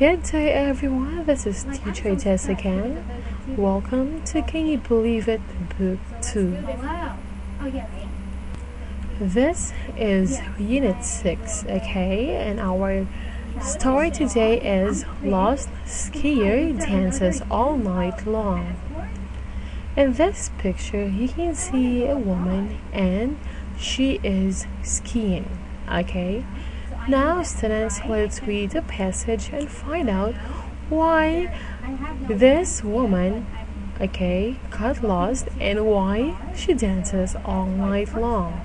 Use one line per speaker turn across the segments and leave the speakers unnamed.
Good day, everyone. This is teacher Jessica. Welcome to Can You Believe It Book 2. This is Unit 6, okay? And our story today is Lost Skier Dances All Night Long. In this picture, you can see a woman and she is skiing, okay? Now, students, let's read the passage and find out why this woman, got lost and why she dances all night long.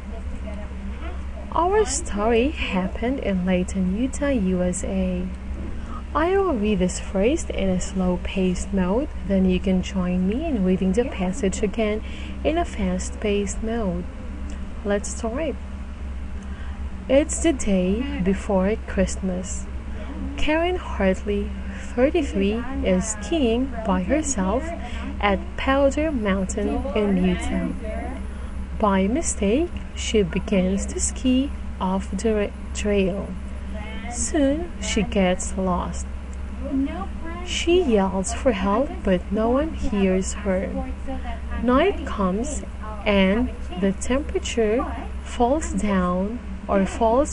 Our story happened in Layton, Utah, USA. I will read this first in a slow-paced mode, then you can join me in reading the passage again in a fast-paced mode. Let's start. It's the day before Christmas. Karen Hartley, 33, is skiing by herself at Powder Mountain in Utah. By mistake, she begins to ski off the trail. Soon, she gets lost. She yells for help, but no one hears her. Night comes and the temperature falls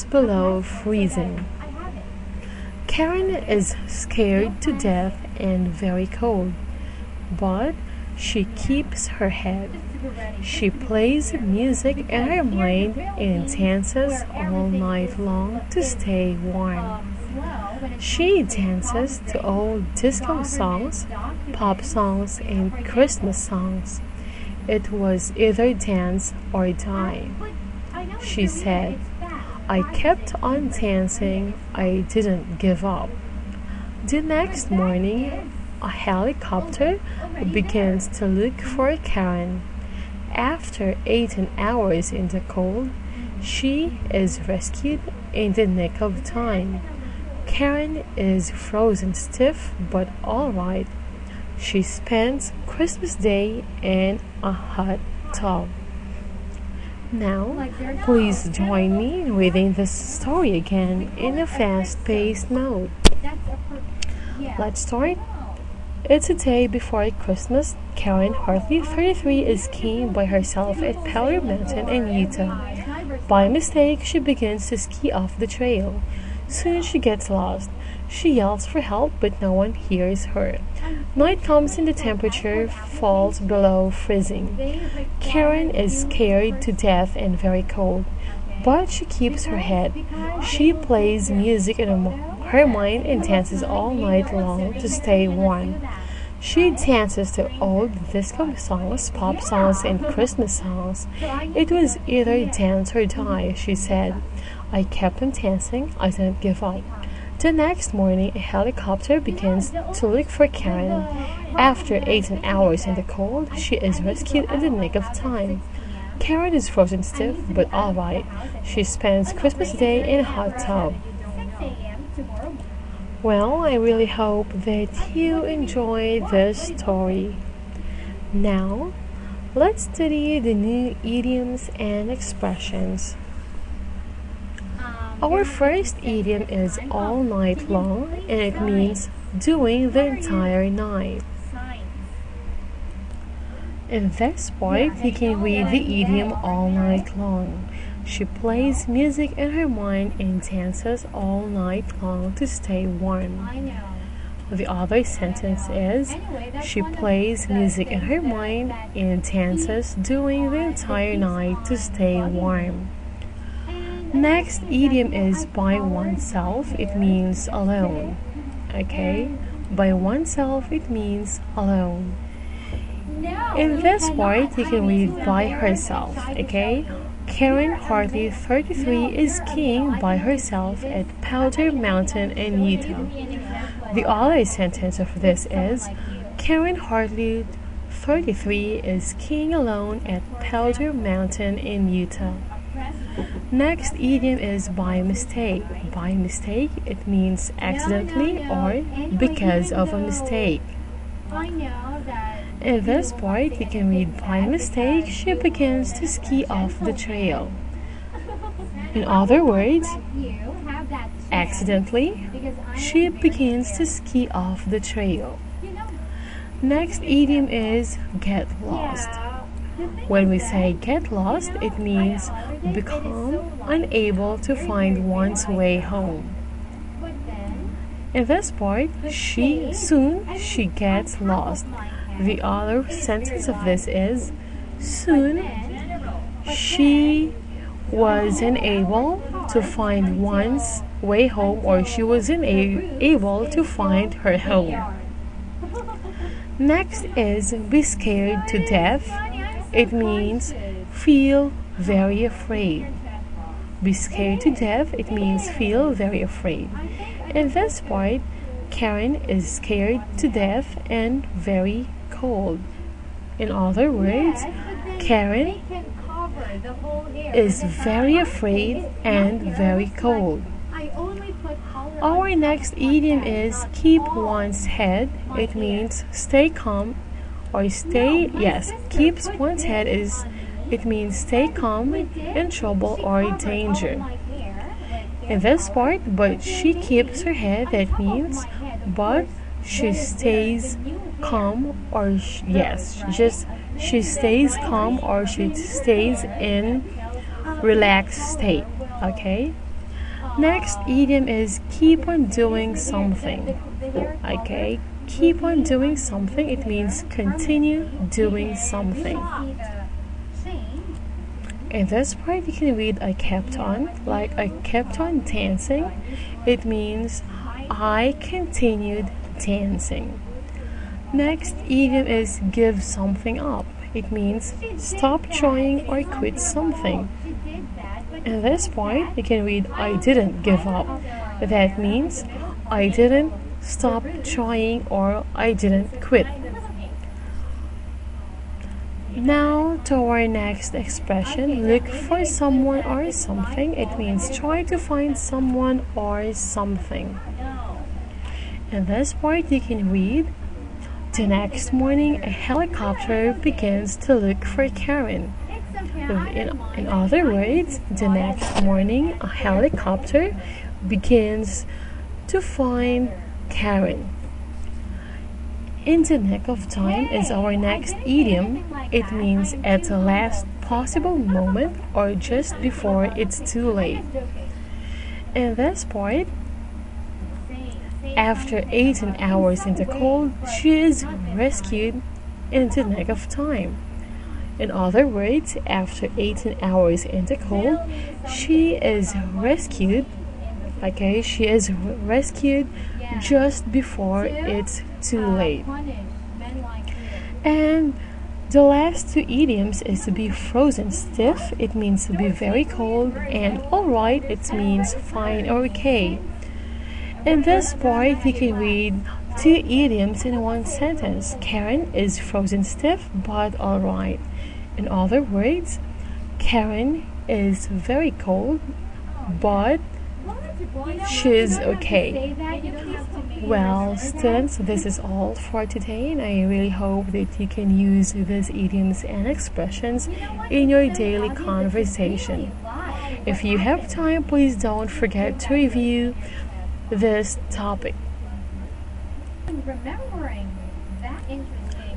below freezing. Karen is scared to death and very cold, but she keeps her head. She plays music in her mind and dances all night long to stay warm. She dances to old disco songs, pop songs, and Christmas songs. It was either dance or die. She said, "I kept on dancing. I didn't give up." The next morning, a helicopter begins to look for Karen. After 18 hours in the cold, she is rescued in the nick of time. Karen is frozen stiff but all right. She spends Christmas Day in a hot tub. Now, please join me in reading this story again in a fast-paced mode. Let's start. It's a day before Christmas. Karen Hartley, 33, is skiing by herself at Powder Mountain in Utah. By mistake, she begins to ski off the trail. Soon she gets lost. She yells for help, but no one hears her. Night comes and the temperature falls below freezing. Karen is scared to death and very cold, but she keeps her head. She plays music in her mind and dances all night long to stay warm. She dances to old disco songs, pop songs, and Christmas songs. It was either dance or die, she said. "I kept on dancing. I didn't give up." The next morning, a helicopter begins to look for Karen. After 18 hours in the cold, she is rescued in the nick of time. Karen is frozen stiff, but all right. She spends Christmas Day in a hot tub. Well, I really hope that you enjoyed this story. Now, let's study the new idioms and expressions. Our first idiom is all night long, and it means doing the entire night. In this part, you can read the idiom all night long. She plays music in her mind and dances all night long to stay warm. The other sentence is, she plays music in her mind and dances during the entire night to stay warm. Next idiom is by oneself. It means alone. By oneself, it means alone. In this part, you can read by herself. Karen Hartley, 33, is skiing by herself at Powder Mountain in Utah. The other sentence of this is, Karen Hartley, 33, is skiing alone at Powder Mountain in Utah. Next idiom is by mistake. By mistake, it means accidentally or because of a mistake. In this part, you can read by mistake, she begins to ski off the trail. In other words, accidentally she begins to ski off the trail. Next idiom is get lost. When we say get lost, it means become unable to find one's way home. In this part, she gets lost. The other sentence of this is soon she wasn't able to find one's way home, or she wasn't able to find her home. Next is be scared to death. It means feel very afraid. Be scared to death, it means feel very afraid. In this part, Karen is scared to death and very cold. In other words, Karen is very afraid and very cold. Our next idiom is keep one's head. It means stay calm or keeps one's head it means stay calm in trouble or danger. In this part, but she keeps her head, that means but she stays calm or she stays calm or she stays in relaxed state. Okay? Next idiom is keep on doing something. Okay? Keep on doing something. It means continue doing something. In this part, you can read I kept on, like I kept on dancing. It means I continued dancing. Next idiom is give something up. It means stop trying or quit something. In this part, you can read I didn't give up. That means I didn't stop trying or I didn't quit. Now to our next expression, look for someone or something. It means try to find someone or something. In this part, you can read the next morning a helicopter begins to look for Karen. In other words, the next morning a helicopter begins to find Karen. In the nick of time is our next idiom. It means at the last possible moment or just before it's too late. In this part, after 18 hours in the cold, she is rescued in the nick of time. In other words, after 18 hours in the cold, she is rescued. Okay, she is rescued just before it's too late. And the last two idioms is to be frozen stiff. It means to be very cold, and alright, it means fine or okay. In this part, you can read two idioms in one sentence. Karen is frozen stiff but alright. In other words, Karen is very cold but she's okay. Well, students, this is all for today, and I really hope that you can use these idioms and expressions in your daily conversation. If you have time, please don't forget to review this topic.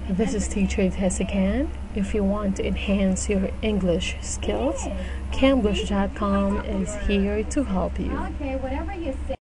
This is Teacher Tess again. If you want to enhance your English skills, CanYouBelieveIt2 is here to help you.